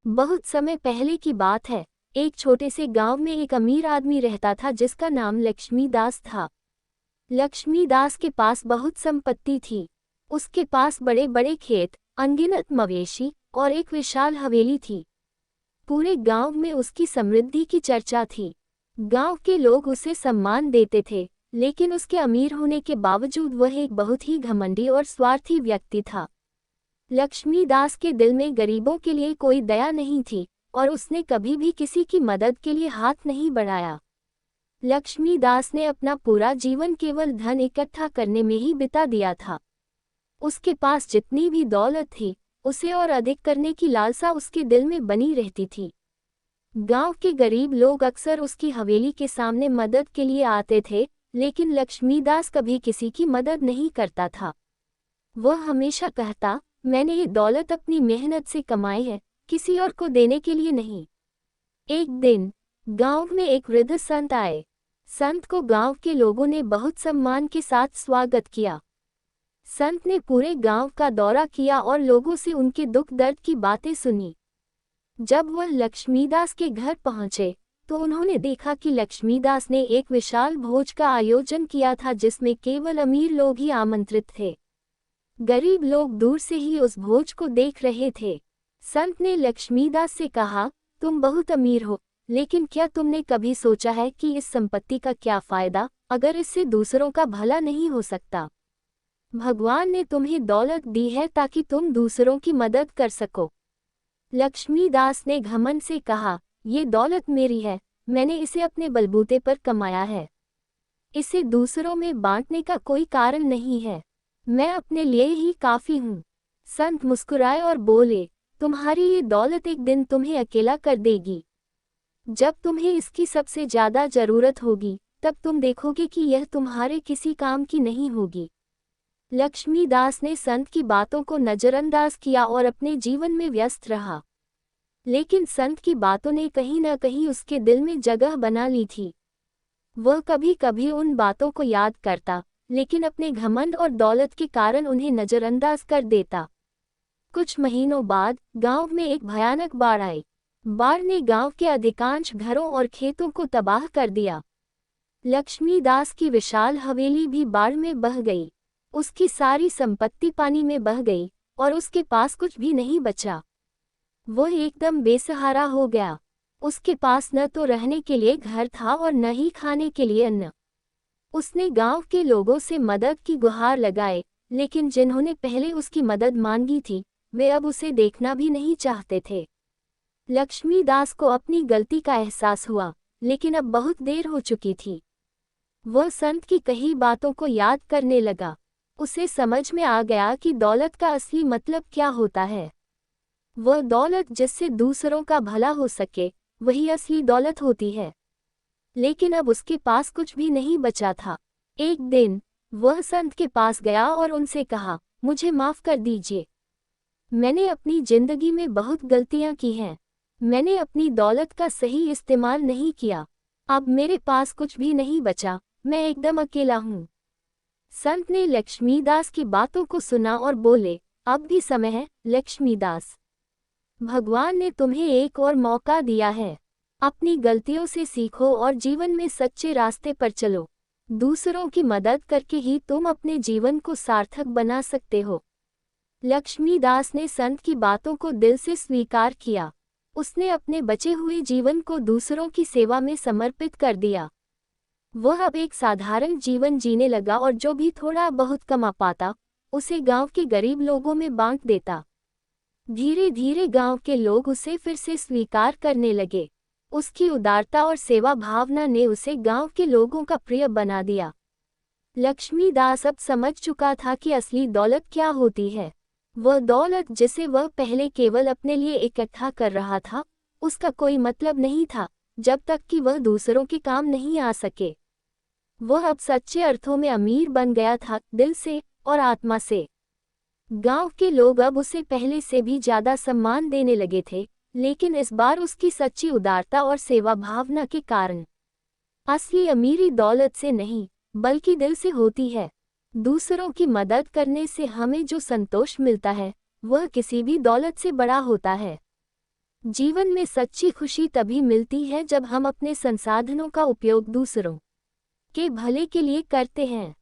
बहुत समय पहले की बात है। एक छोटे से गांव में एक अमीर आदमी रहता था जिसका नाम लक्ष्मीदास था। लक्ष्मीदास के पास बहुत संपत्ति थी। उसके पास बड़े बड़े खेत, अनगिनत मवेशी और एक विशाल हवेली थी। पूरे गांव में उसकी समृद्धि की चर्चा थी। गांव के लोग उसे सम्मान देते थे, लेकिन उसके अमीर होने के बावजूद वह एक बहुत ही घमंडी और स्वार्थी व्यक्ति था। लक्ष्मीदास के दिल में गरीबों के लिए कोई दया नहीं थी और उसने कभी भी किसी की मदद के लिए हाथ नहीं बढ़ाया। लक्ष्मीदास ने अपना पूरा जीवन केवल धन इकट्ठा करने में ही बिता दिया था। उसके पास जितनी भी दौलत थी, उसे और अधिक करने की लालसा उसके दिल में बनी रहती थी। गांव के गरीब लोग अक्सर उसकी हवेली के सामने मदद के लिए आते थे, लेकिन लक्ष्मीदास कभी किसी की मदद नहीं करता था। वह हमेशा कहता, मैंने ये दौलत अपनी मेहनत से कमाई है, किसी और को देने के लिए नहीं। एक दिन गांव में एक वृद्ध संत आए। संत को गांव के लोगों ने बहुत सम्मान के साथ स्वागत किया। संत ने पूरे गांव का दौरा किया और लोगों से उनके दुख दर्द की बातें सुनी। जब वह लक्ष्मीदास के घर पहुंचे तो उन्होंने देखा कि लक्ष्मीदास ने एक विशाल भोज का आयोजन किया था जिसमें केवल अमीर लोग ही आमंत्रित थे। गरीब लोग दूर से ही उस भोज को देख रहे थे। संत ने लक्ष्मीदास से कहा, तुम बहुत अमीर हो, लेकिन क्या तुमने कभी सोचा है कि इस संपत्ति का क्या फायदा अगर इससे दूसरों का भला नहीं हो सकता? भगवान ने तुम्हें दौलत दी है ताकि तुम दूसरों की मदद कर सको। लक्ष्मीदास ने घमंड से कहा, ये दौलत मेरी है, मैंने इसे अपने बलबूते पर कमाया है। इसे दूसरों में बांटने का कोई कारण नहीं है। मैं अपने लिए ही काफी हूँ। संत मुस्कुराए और बोले, तुम्हारी ये दौलत एक दिन तुम्हें अकेला कर देगी। जब तुम्हें इसकी सबसे ज्यादा जरूरत होगी, तब तुम देखोगे कि यह तुम्हारे किसी काम की नहीं होगी। लक्ष्मीदास ने संत की बातों को नजरअंदाज किया और अपने जीवन में व्यस्त रहा। लेकिन संत की बातों ने कहीं न कहीं उसके दिल में जगह बना ली थी। वह कभी कभी उन बातों को याद करता, लेकिन अपने घमंड और दौलत के कारण उन्हें नजरअंदाज कर देता। कुछ महीनों बाद गांव में एक भयानक बाढ़ आई। बाढ़ ने गांव के अधिकांश घरों और खेतों को तबाह कर दिया। लक्ष्मीदास की विशाल हवेली भी बाढ़ में बह गई। उसकी सारी संपत्ति पानी में बह गई और उसके पास कुछ भी नहीं बचा। वह एकदम बेसहारा हो गया। उसके पास न तो रहने के लिए घर था और न ही खाने के लिए अन्न। उसने गांव के लोगों से मदद की गुहार लगाए, लेकिन जिन्होंने पहले उसकी मदद मांगी थी, वे अब उसे देखना भी नहीं चाहते थे। लक्ष्मीदास को अपनी गलती का एहसास हुआ, लेकिन अब बहुत देर हो चुकी थी। वह संत की कही बातों को याद करने लगा। उसे समझ में आ गया कि दौलत का असली मतलब क्या होता है। वह दौलत जिससे दूसरों का भला हो सके, वही असली दौलत होती है। लेकिन अब उसके पास कुछ भी नहीं बचा था। एक दिन वह संत के पास गया और उनसे कहा, मुझे माफ कर दीजिए। मैंने अपनी जिंदगी में बहुत गलतियां की हैं। मैंने अपनी दौलत का सही इस्तेमाल नहीं किया। अब मेरे पास कुछ भी नहीं बचा, मैं एकदम अकेला हूँ। संत ने लक्ष्मीदास की बातों को सुना और बोले, अब भी समय है लक्ष्मीदास। भगवान ने तुम्हें एक और मौका दिया है। अपनी गलतियों से सीखो और जीवन में सच्चे रास्ते पर चलो। दूसरों की मदद करके ही तुम अपने जीवन को सार्थक बना सकते हो। लक्ष्मीदास ने संत की बातों को दिल से स्वीकार किया। उसने अपने बचे हुए जीवन को दूसरों की सेवा में समर्पित कर दिया। वह अब एक साधारण जीवन जीने लगा और जो भी थोड़ा बहुत कमा पाता, उसे गांव के गरीब लोगों में बांट देता। धीरे धीरे गांव के लोग उसे फिर से स्वीकार करने लगे। उसकी उदारता और सेवा भावना ने उसे गांव के लोगों का प्रिय बना दिया। लक्ष्मीदास अब समझ चुका था कि असली दौलत क्या होती है। वह दौलत जिसे वह पहले केवल अपने लिए इकट्ठा कर रहा था, उसका कोई मतलब नहीं था जब तक कि वह दूसरों के काम नहीं आ सके। वह अब सच्चे अर्थों में अमीर बन गया था, दिल से और आत्मा से। गांव के लोग अब उसे पहले से भी ज्यादा सम्मान देने लगे थे, लेकिन इस बार उसकी सच्ची उदारता और सेवा भावना के कारण। असली अमीरी दौलत से नहीं, बल्कि दिल से होती है। दूसरों की मदद करने से हमें जो संतोष मिलता है, वह किसी भी दौलत से बड़ा होता है। जीवन में सच्ची खुशी तभी मिलती है जब हम अपने संसाधनों का उपयोग दूसरों के भले के लिए करते हैं।